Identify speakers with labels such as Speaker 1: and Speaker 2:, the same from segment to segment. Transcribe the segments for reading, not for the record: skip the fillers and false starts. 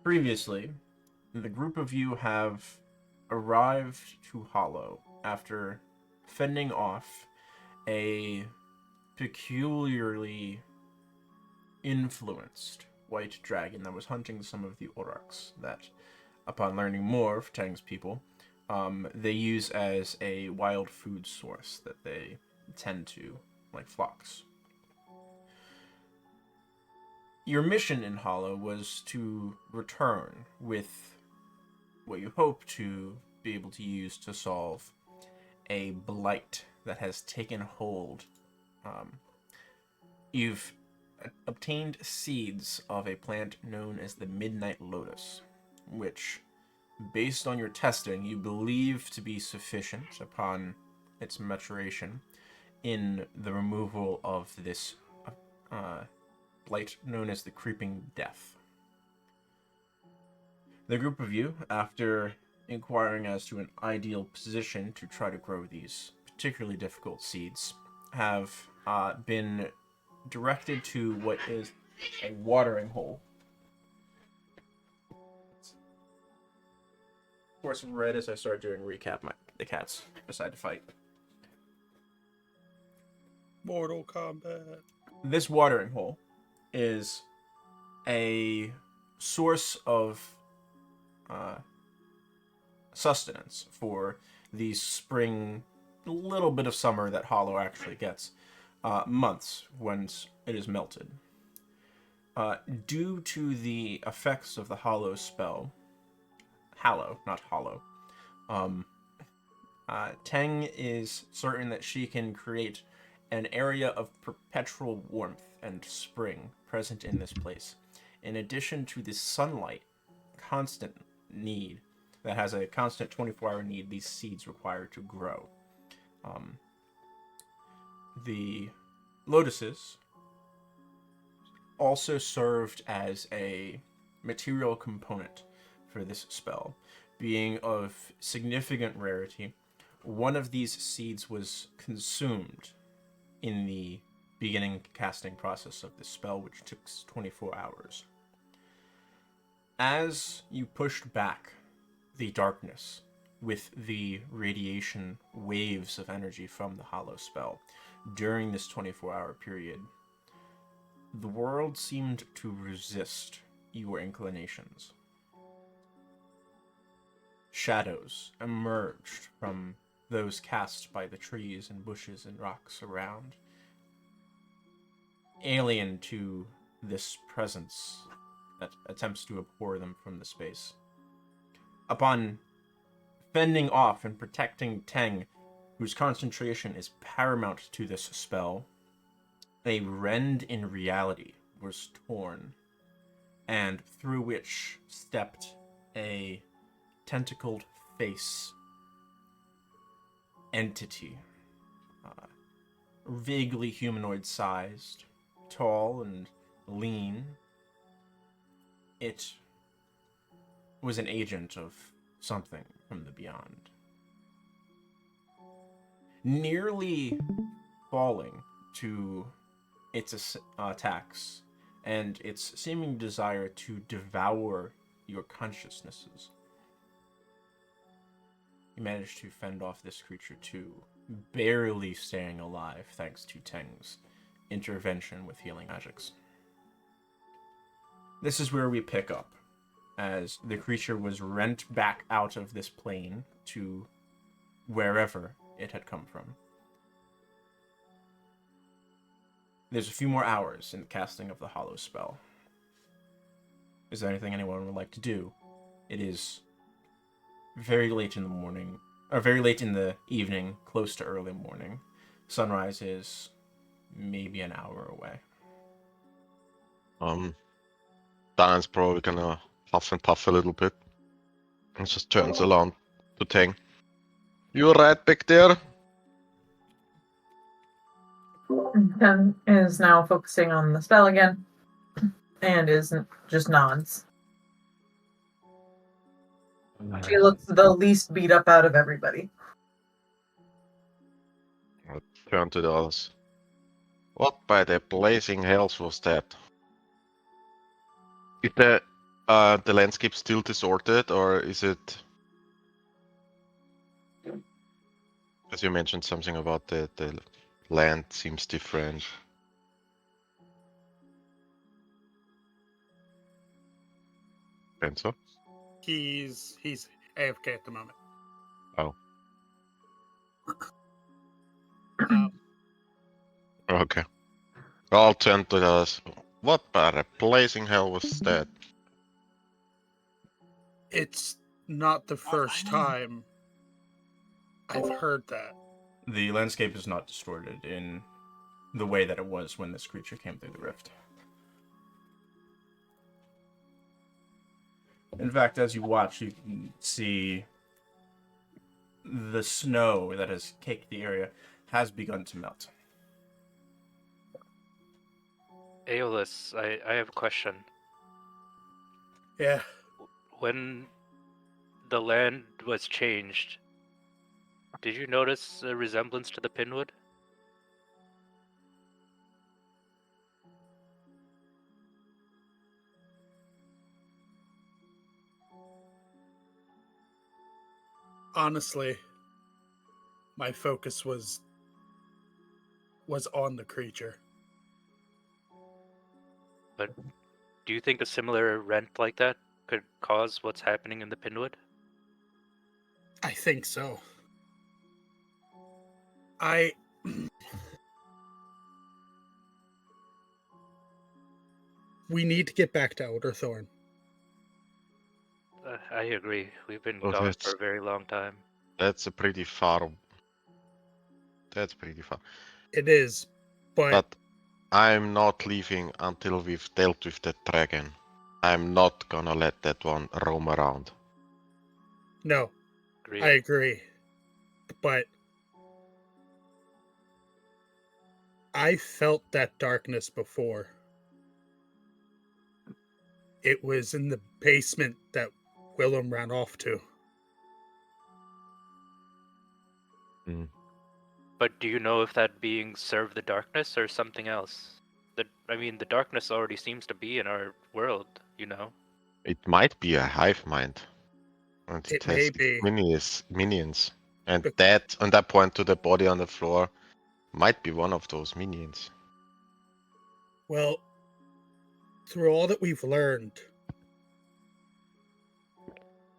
Speaker 1: Previously, the group of you have arrived to Hollow after fending off a peculiarly influenced white dragon that was hunting some of the Aurochs that, upon learning more of Tang's people, they use as a wild food source that they tend to, like flocks. Your mission in Hollow was to return with what you hope to be able to use to solve a blight that has taken hold. You've obtained seeds of a plant known as the Midnight Lotus, which, based on your testing, you believe to be sufficient upon its maturation in the removal of this blight known as the Creeping Death. The group of you, after inquiring as to an ideal position to try to grow these particularly difficult seeds, have been directed to what is a watering hole. Of course, right as I start doing recap, the cats decide to fight.
Speaker 2: Mortal Kombat.
Speaker 1: This watering hole is a source of sustenance for the spring, little bit of summer that Hollow actually gets, months once it is melted. Due to the effects of the Hollow spell, Hallow, not Hollow, Tang is certain that she can create an area of perpetual warmth and spring present in this place, in addition to the sunlight constant need that has a constant 24-hour need these seeds require to grow. The lotuses also served as a material component for this spell. Being of significant rarity, one of these seeds was consumed in the beginning casting process of this spell, which took 24 hours. As you pushed back the darkness with the radiation waves of energy from the Hollow spell during this 24-hour period, the world seemed to resist your inclinations. Shadows emerged from those cast by the trees and bushes and rocks around, alien to this presence that attempts to abhor them from the space. Upon fending off and protecting Teng, whose concentration is paramount to this spell, a rend in reality was torn, and through which stepped a tentacled face entity, vaguely humanoid-sized, tall and lean. It was an agent of something from the beyond. Nearly falling to its attacks and its seeming desire to devour your consciousnesses, you managed to fend off this creature too, barely staying alive thanks to Teng's intervention with healing magics. This is where we pick up, as the creature was rent back out of this plane to wherever it had come from. There's a few more hours in the casting of the Hollow spell. Is there anything anyone would like to do? It is very late in the morning, or very late in the evening, close to early morning. Sunrise is maybe an hour away.
Speaker 3: Dan's probably gonna huff and puff a little bit and just turns around to Tang. You alright back there?
Speaker 4: Ken is now focusing on the spell again, and just nods. She looks the least beat up out of everybody.
Speaker 3: I turn to the others. What by the blazing hells was that? the landscape still disordered, or is it? As you mentioned something about the land seems different. Spencer?
Speaker 2: He's AFK at the moment.
Speaker 3: Oh.
Speaker 2: Um,
Speaker 3: Okay. I'll turn to us. What a blazing hell was that?
Speaker 2: it's not the first time I've heard that.
Speaker 1: The landscape is not distorted in the way that it was when this creature came through the rift. In fact, as you watch, you can see the snow that has caked the area has begun to melt.
Speaker 5: Aeolus, I have a question.
Speaker 2: Yeah.
Speaker 5: When the land was changed, did you notice a resemblance to the Pinwood?
Speaker 2: Honestly, my focus was on the creature.
Speaker 5: But do you think a similar rent like that could cause what's happening in the Pinwood?
Speaker 2: I think so. We need to get back to Elderthorn.
Speaker 5: I agree. We've been
Speaker 3: Oh,
Speaker 5: gone for a very long time.
Speaker 3: That's a pretty far. That's pretty far.
Speaker 2: It is,
Speaker 3: But I'm not leaving until we've dealt with that dragon. I'm not gonna let that one roam around.
Speaker 2: no,
Speaker 5: Agreed.
Speaker 2: I agree. But I felt that darkness before. It was in the basement that Willem ran off to.
Speaker 5: But do you know if that being served the darkness or something else? The darkness already seems to be in our world, you know?
Speaker 3: It might be a hive mind. And it
Speaker 2: It
Speaker 3: has
Speaker 2: may
Speaker 3: its
Speaker 2: be.
Speaker 3: minions. And
Speaker 2: But-
Speaker 3: that, and I point to the body on the floor, might be one of those minions.
Speaker 2: Well, through all that we've learned,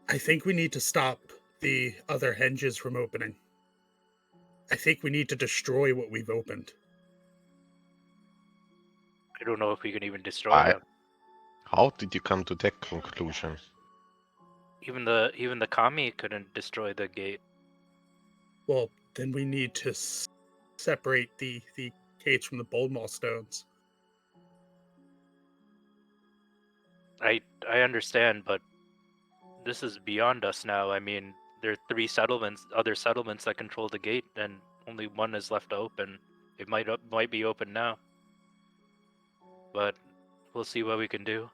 Speaker 2: I think we need to stop the other hinges from opening. I think we need to destroy what we've opened.
Speaker 5: I don't know if we can even destroy them.
Speaker 3: How did you come to that conclusion?
Speaker 5: Even the kami couldn't destroy the gate.
Speaker 2: Well, then we need to separate the gates from the bold maul stones.
Speaker 5: I understand, but this is beyond us now. I mean, there are other settlements that control the gate, and only one is left open. It might be open now, but we'll see what we can do.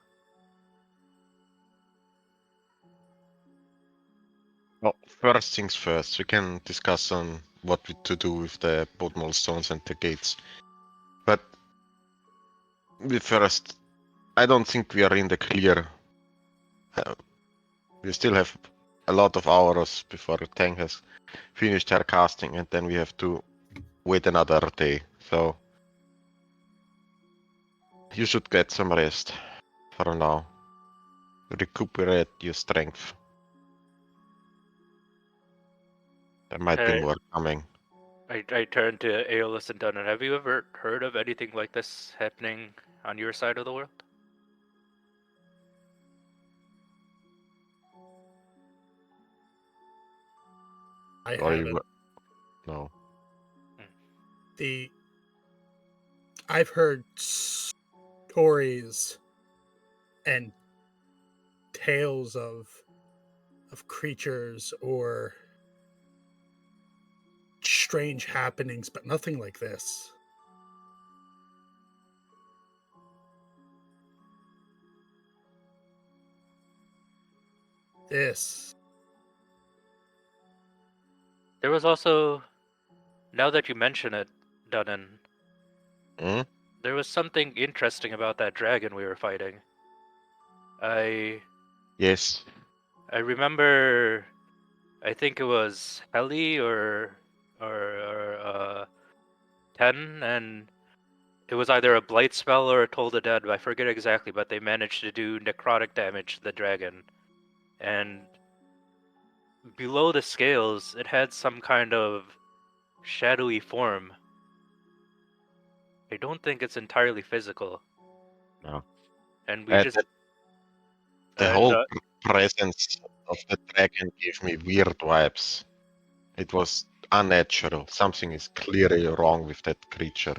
Speaker 3: Well, first things first, we can discuss on what to do with the bold stones and the gates. But first, I don't think we are in the clear. We still have a lot of hours before Tang has finished her casting, and then we have to wait another day. So you should get some rest for now. Recuperate your strength. There might be
Speaker 5: Hey.
Speaker 3: more coming.
Speaker 5: I turn to Aeolus and Dunnan. Have you ever heard of anything like this happening on your side of the world?
Speaker 2: I
Speaker 3: Or
Speaker 2: haven't.
Speaker 3: you... No.
Speaker 2: I've heard stories and tales of creatures or strange happenings, but nothing like this.
Speaker 5: There was also, now that you mention it, Dunnan,
Speaker 3: Hmm?
Speaker 5: there was something interesting about that dragon we were fighting. I
Speaker 3: Yes.
Speaker 5: remember. I think it was Heli or 10, and it was either a blight spell or a Toll the Dead. I forget exactly, but they managed to do necrotic damage to the dragon. And below the scales, it had some kind of shadowy form. I don't think it's entirely physical.
Speaker 3: No.
Speaker 5: And we just
Speaker 3: The
Speaker 5: and
Speaker 3: whole presence of the dragon gave me weird vibes. It was unnatural. Something is clearly wrong with that creature.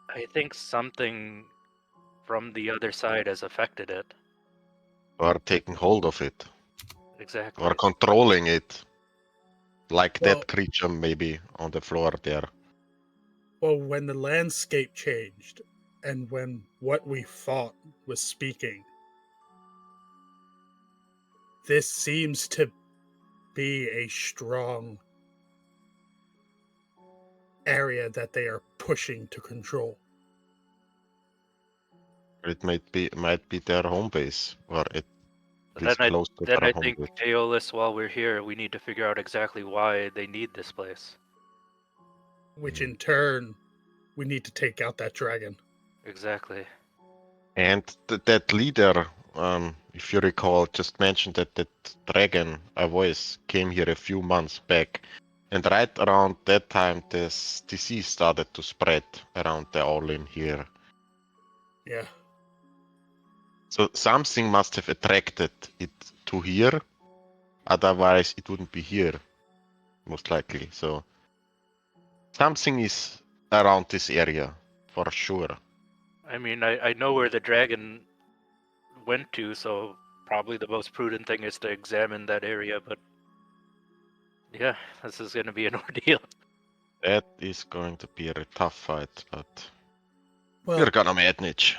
Speaker 5: I think something from the other side has affected it.
Speaker 3: Or taking hold of it.
Speaker 5: Exactly.
Speaker 3: Or controlling it. Like
Speaker 2: Well-
Speaker 3: that creature maybe on the floor there.
Speaker 2: Well, when the landscape changed and when what we fought was speaking, this seems to be a strong area that they are pushing to control.
Speaker 3: It might be their home base. Or at
Speaker 5: Then
Speaker 3: least close to their
Speaker 5: I
Speaker 3: home
Speaker 5: think
Speaker 3: base.
Speaker 5: Aeolus, while we're here, we need to figure out exactly why they need this place.
Speaker 2: Which in turn, we need to take out that dragon.
Speaker 5: Exactly.
Speaker 3: And that leader, if you recall, just mentioned that that dragon, a voice, came here a few months back. And right around that time, this disease started to spread around the All-In here.
Speaker 2: Yeah.
Speaker 3: So something must have attracted it to here. Otherwise, it wouldn't be here, most likely. So something is around this area, for sure.
Speaker 5: I mean, I know where the dragon went to, so probably the most prudent thing is to examine that area, but yeah, this is going to be an ordeal.
Speaker 3: That is going to be a tough fight, but
Speaker 2: Well,
Speaker 3: you're gonna manage.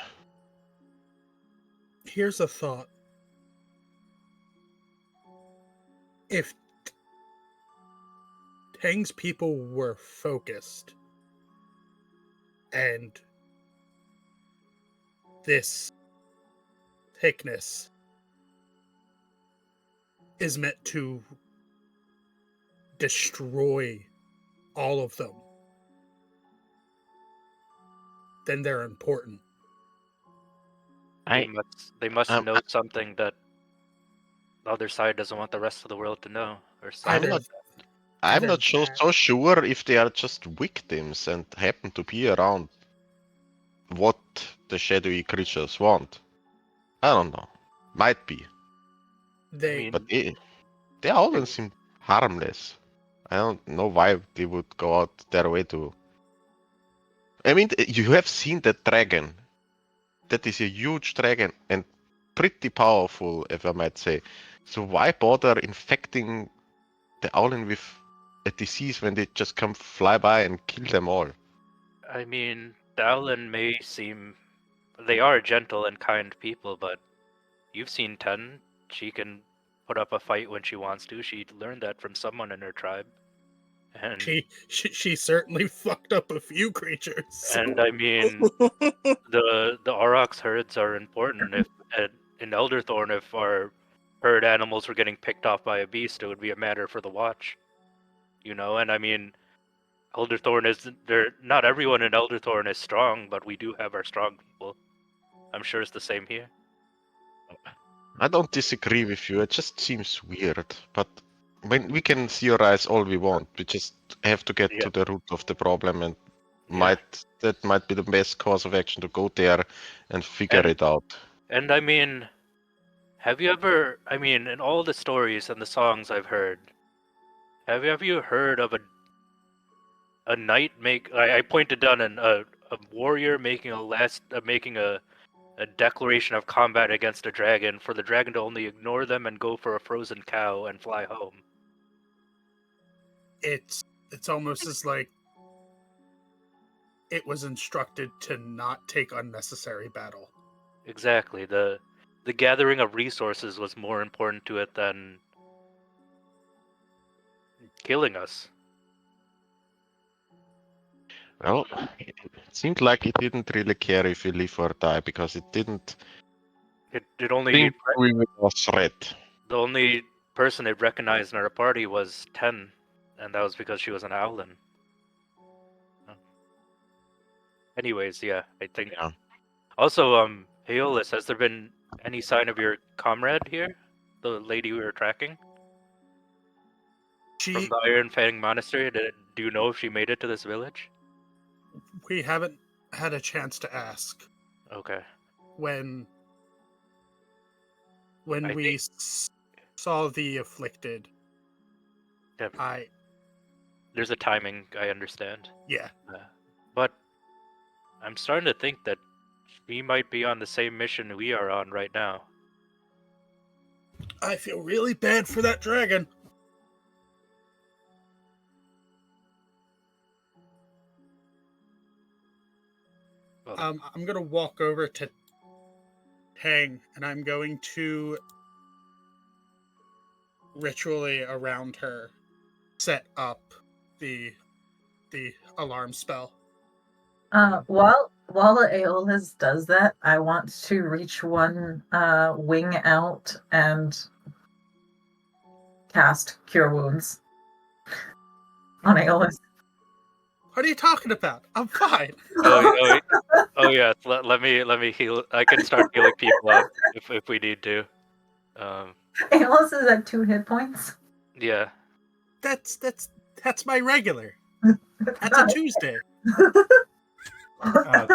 Speaker 2: here's a thought. If Tang's people were focused and this thickness is meant to destroy all of them, then they're important.
Speaker 5: They must
Speaker 3: Um,
Speaker 5: know something that the other side doesn't want the rest of the world to know, or something.
Speaker 2: Either
Speaker 3: I'm
Speaker 2: either
Speaker 3: not so,
Speaker 2: that-
Speaker 3: so sure if they are just victims and happen to be around what the shadowy creatures want. I don't know. Might be.
Speaker 2: they
Speaker 5: mean,
Speaker 3: But they all seem harmless. I don't know why they would go out their way to. I mean, you have seen that dragon. That is a huge dragon and pretty powerful, if I might say. So why bother infecting the Owlin with a disease when they just come fly by and kill them all?
Speaker 5: I mean, Dowlin may seem they are gentle and kind people, but you've seen Ten. She can put up a fight when she wants to. She learned that from someone in her tribe. And
Speaker 2: she certainly fucked up a few creatures.
Speaker 5: I mean, the aurochs herds are important. If in Elderthorn, if our herd animals were getting picked off by a beast, it would be a matter for the watch. You know, and I mean, Elderthorn is there. Not everyone in Elderthorn is strong, but we do have our strong people. I'm sure it's the same here.
Speaker 3: I don't disagree with you. It just seems weird. But when we can theorize all we want, we just have to get
Speaker 5: Yeah.
Speaker 3: to the root of the problem, and
Speaker 5: Yeah.
Speaker 3: that might be the best course of action to go there and figure
Speaker 5: And-
Speaker 3: it out.
Speaker 5: And I mean, have you ever? I mean, in all the stories and the songs I've heard, have you heard of a knight make? I pointed down a warrior making making a declaration of combat against a dragon for the dragon to only ignore them and go for a frozen cow and fly home.
Speaker 2: It's almost as like it was instructed to not take unnecessary battle.
Speaker 5: Exactly. The gathering of resources was more important to it than killing us.
Speaker 3: Well, it seemed like it didn't really care if we live or die because it didn't
Speaker 5: It only
Speaker 3: Think we was red.
Speaker 5: the only person it recognized in our party was 10, and that was because she was an Owlin. Anyways, yeah, I think.
Speaker 3: Yeah.
Speaker 5: Also, Aeolus, has there been any sign of your comrade here? The lady we were tracking? From
Speaker 2: She,
Speaker 5: the Iron Fang Monastery? Do you know if she made it to this village?
Speaker 2: we haven't had a chance to ask.
Speaker 5: Okay.
Speaker 2: When
Speaker 5: I
Speaker 2: we saw the afflicted,
Speaker 5: Yeah, there's a timing, I understand.
Speaker 2: yeah.
Speaker 5: But I'm starting to think that she might be on the same mission we are on right now.
Speaker 2: I feel really bad for that dragon.
Speaker 5: Well,
Speaker 2: I'm gonna walk over to Tang, and I'm going to ritually around her set up the alarm spell.
Speaker 4: While Aeolus does that, I want to reach one wing out and cast Cure Wounds on Aeolus.
Speaker 2: What are you talking about? I'm fine.
Speaker 5: oh yeah. Let me heal. I can start healing people up if we need to.
Speaker 4: Aeolus is at 2 hit points.
Speaker 5: Yeah.
Speaker 2: That's my regular. That's a Tuesday.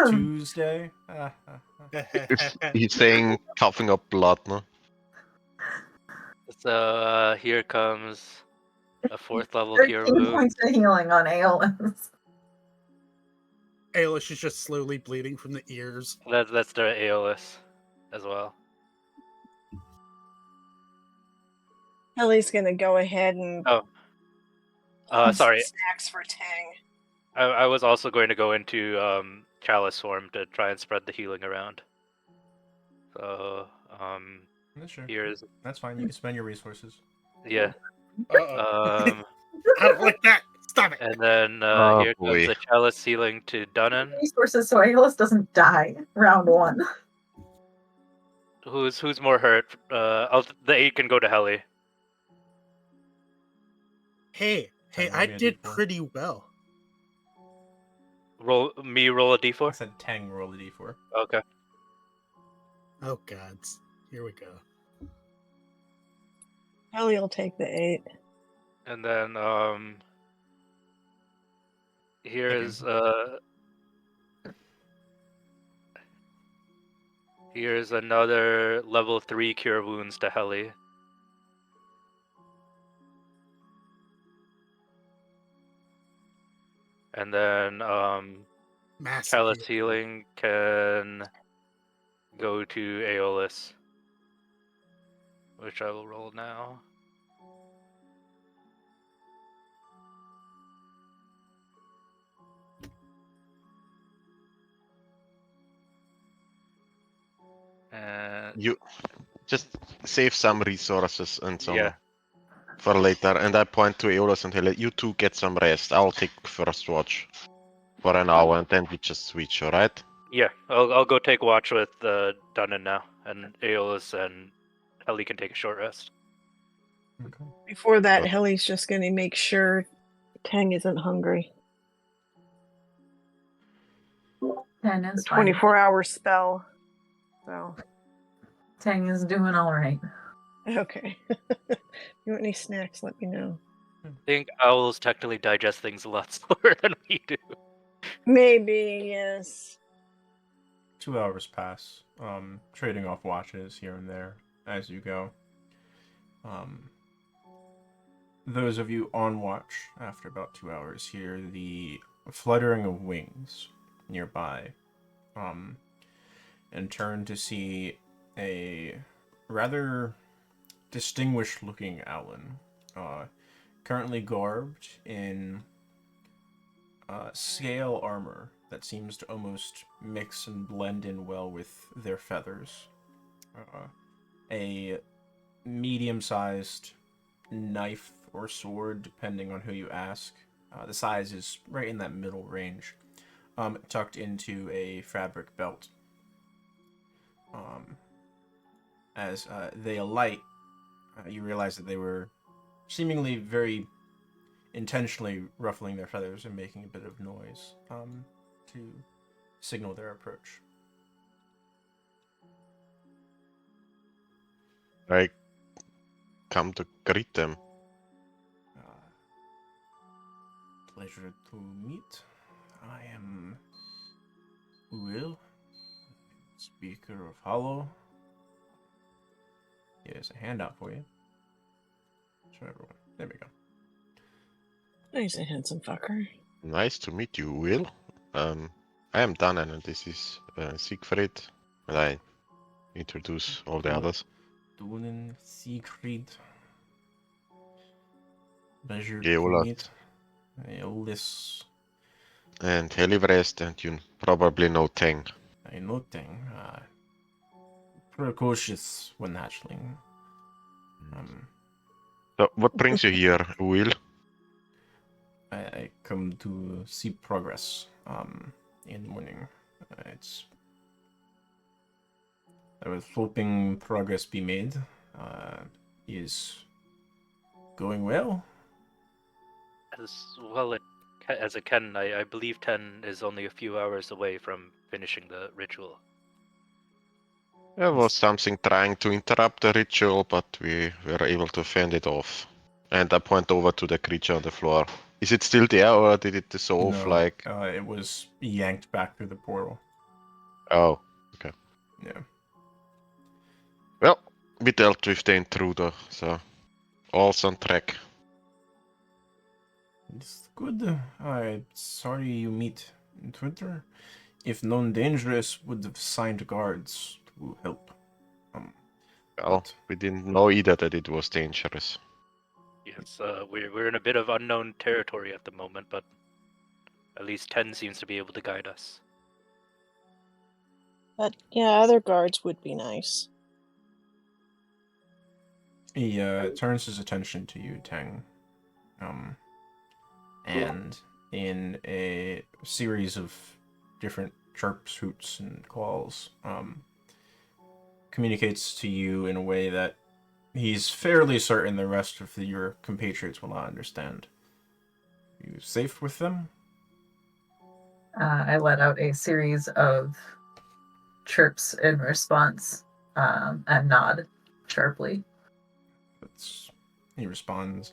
Speaker 1: Tuesday.
Speaker 3: He's saying coughing up blood, no?
Speaker 5: So here comes a 4th level cure
Speaker 4: 13
Speaker 5: wound.
Speaker 4: points of healing on Aeolus.
Speaker 2: Ailish is just slowly bleeding from the ears.
Speaker 5: That's the Aeolus as well.
Speaker 6: Ellie's gonna go ahead and
Speaker 5: Oh. Sorry.
Speaker 6: snacks for Tang.
Speaker 5: I was also going to go into Chalice Form to try and spread the healing around. So
Speaker 1: Yeah, sure.
Speaker 5: here's
Speaker 1: That's fine. You can spend your resources.
Speaker 5: yeah.
Speaker 2: I don't like that. Stop it.
Speaker 5: And then
Speaker 3: Oh,
Speaker 5: here comes
Speaker 3: boy.
Speaker 5: the Chalice healing to Dunnan.
Speaker 4: Resources so Aeolus doesn't die round 1.
Speaker 5: Who's more hurt? The 8 can go to Helly.
Speaker 2: Hey,
Speaker 1: Tang,
Speaker 2: I
Speaker 1: roll me a
Speaker 2: did
Speaker 1: D4.
Speaker 2: pretty well.
Speaker 5: Roll a
Speaker 1: I
Speaker 5: D4.
Speaker 1: said Tang roll a D4.
Speaker 5: Okay.
Speaker 2: Oh gods. Here we go.
Speaker 6: Ellie will take the 8.
Speaker 5: And then here's here's another level 3 cure wounds to Helly. And then
Speaker 2: Massive.
Speaker 5: Chalice healing can go to Aeolus, which I will roll now. And
Speaker 3: You just save some resources and some
Speaker 5: yeah,
Speaker 3: for later. And I point to Eolus and tell you two get some rest. I'll take first watch for an hour and then we just switch, alright?
Speaker 5: yeah. I'll go take watch with Dunnan now, and Aeolus and Helly can take a short rest.
Speaker 1: Okay.
Speaker 6: Before that,
Speaker 3: Good.
Speaker 6: Helly's just gonna make sure Tang isn't hungry.
Speaker 4: 10 is fine.
Speaker 6: 24-hour spell. So
Speaker 4: Tang is doing all right.
Speaker 6: okay. You want any snacks? Let me know.
Speaker 5: I think owls technically digest things a lot slower than we do.
Speaker 6: Maybe yes.
Speaker 1: 2 hours pass, trading off watches here and there as you go. Those of you on watch, after about 2 hours, hear the fluttering of wings nearby, and turn to see a rather distinguished-looking Owlin, currently garbed in scale armor that seems to almost mix and blend in well with their feathers. A medium-sized knife or sword, depending on who you ask. The size is right in that middle range, tucked into a fabric belt. as they alight, you realize that they were seemingly very intentionally ruffling their feathers and making a bit of noise to signal their approach.
Speaker 3: I come to greet them.
Speaker 1: Pleasure to meet. I am Will, speaker of Hollow. Here's a handout for you. Show everyone. There we go.
Speaker 6: He's a handsome fucker.
Speaker 3: Nice to meet you, Will. I am Danan, and this is Siegfried, and I introduce all the others.
Speaker 1: Dunen, Siegfried. Pleasure to
Speaker 3: Geolat.
Speaker 1: meet. Eolis.
Speaker 3: And Helivrest, and you probably know Teng.
Speaker 1: I noting. Precocious when hatchling.
Speaker 3: So, what brings you here, Will?
Speaker 1: I come to see progress in the morning. It's I was hoping progress be made. Is going well.
Speaker 5: As well as it can, I believe 10 is only a few hours away from finishing the ritual.
Speaker 3: There was something trying to interrupt the ritual, but we were able to fend it off. And I point over to the creature on the floor. Is it still there, or did it dissolve?
Speaker 1: No,
Speaker 3: Like,
Speaker 1: it was yanked back through the portal.
Speaker 3: oh,
Speaker 1: Yeah.
Speaker 3: well, we dealt with the intruder, so all's on track.
Speaker 1: It's good. I'm sorry you meet intruder. If known dangerous, would have signed guards to help.
Speaker 3: Well,
Speaker 1: But
Speaker 3: we didn't know either that it was dangerous.
Speaker 5: Yes, we're in a bit of unknown territory at the moment, but at least 10 seems to be able to guide us.
Speaker 6: But yeah, other guards would be nice.
Speaker 1: he turns his attention to you, Tang. And in a series of different chirps, hoots, and calls, communicates to you in a way that he's fairly certain the rest of your compatriots will not understand. Are you safe with them?
Speaker 4: I let out a series of chirps in response and nod sharply.
Speaker 1: He responds,